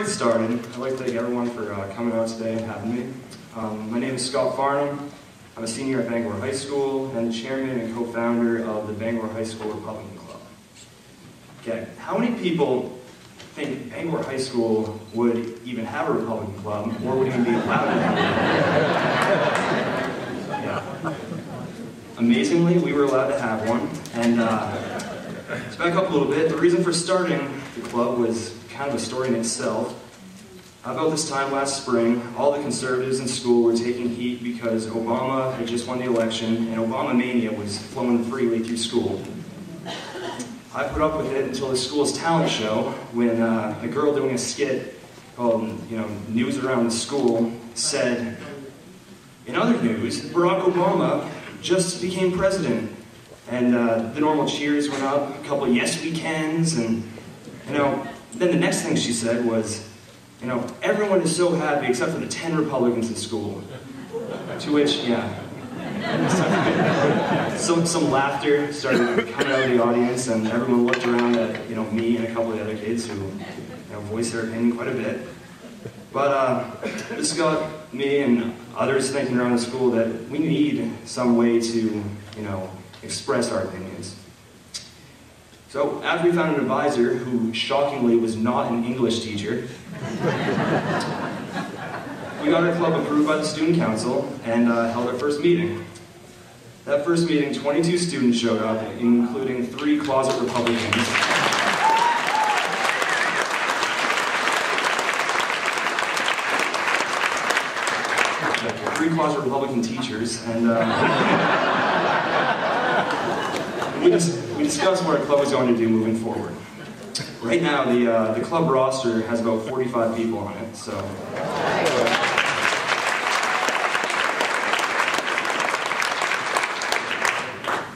get started, I'd like to thank everyone for coming out today and having me. My name is Scott Farnham. I'm a senior at Bangor High School and the chairman and co-founder of the Bangor High School Republican Club. Okay, how many people think Bangor High School would even have a Republican Club, or would even be allowed to have one? Yeah. Amazingly, we were allowed to have one, and to back up a little bit, the reason for starting the club was kind of a story in itself. About this time last spring, all the conservatives in school were taking heat because Obama had just won the election and Obama mania was flowing freely through school. I put up with it until the school's talent show when a girl doing a skit called, News Around the School said, "In other news, Barack Obama just became president." And the normal cheers went up, a couple of yes we cans, and then the next thing she said was, everyone is so happy except for the 10 Republicans in school. To which, some laughter started coming out of the audience, and everyone looked around at me and a couple of the other kids who voiced their opinion quite a bit. But this got me and others thinking around the school that we need some way to express our opinions. So after we found an advisor who shockingly was not an English teacher, we got our club approved by the student council and held our first meeting. That first meeting, 22 students showed up, including 3 closet Republicans. 3 closet Republican teachers, and we discussed what our club was going to do moving forward. Right now, the club roster has about 45 people on it, so.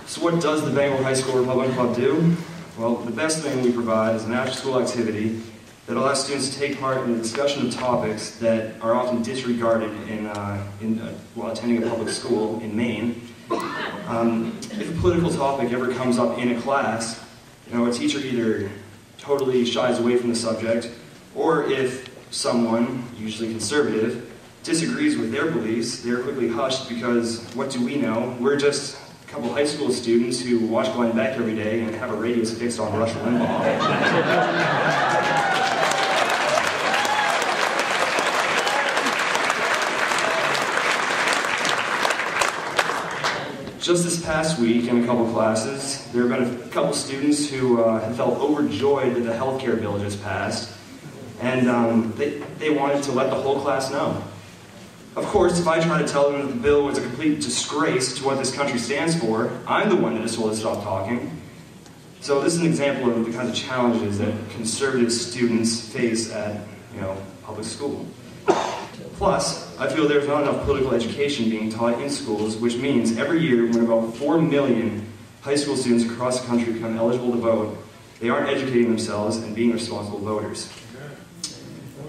So what does the Bangor High School Republican Club do? Well, the best thing we provide is an after-school activity that allows students to take part in the discussion of topics that are often disregarded while attending a public school in Maine. If a political topic ever comes up in a class, a teacher either totally shies away from the subject, or if someone, usually conservative, disagrees with their beliefs, they're quickly hushed because what do we know? We're just a couple high school students who watch Glenn Beck every day and have our radios fixed on Rush Limbaugh. Just this past week, in a couple classes, there have been a couple students who have felt overjoyed that the healthcare bill just passed, and they wanted to let the whole class know. Of course, if I try to tell them that the bill was a complete disgrace to what this country stands for, I'm the one that is told to stop talking. So this is an example of the kinds of challenges that conservative students face at, public school. Plus, I feel there's not enough political education being taught in schools, which means every year when about 4 million high school students across the country become eligible to vote, they aren't educating themselves and being responsible voters.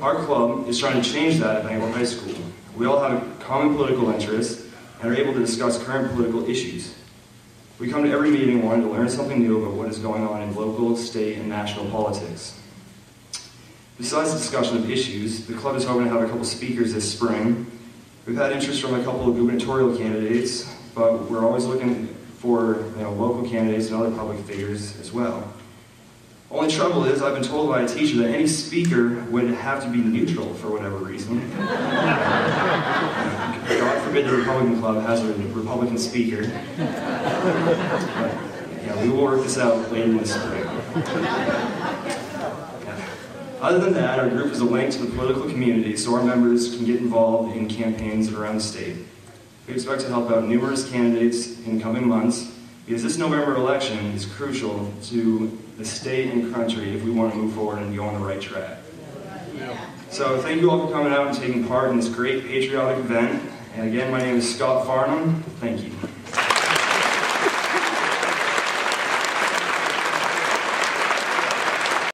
Our club is trying to change that at Bangor High School. We all have a common political interest and are able to discuss current political issues. We come to every meeting wanting to learn something new about what is going on in local, state, and national politics. Besides the discussion of issues, the club is hoping to have a couple speakers this spring. We've had interest from a couple of gubernatorial candidates, but we're always looking for local candidates and other public figures as well. Only trouble is, I've been told by a teacher that any speaker would have to be neutral for whatever reason. God forbid the Republican Club has a Republican speaker. But, we will work this out later in the spring. Other than that, our group is a link to the political community so our members can get involved in campaigns around the state. We expect to help out numerous candidates in coming months because this November election is crucial to the state and country if we want to move forward and go on the right track. So thank you all for coming out and taking part in this great patriotic event. And again, my name is Scott Farnham. Thank you.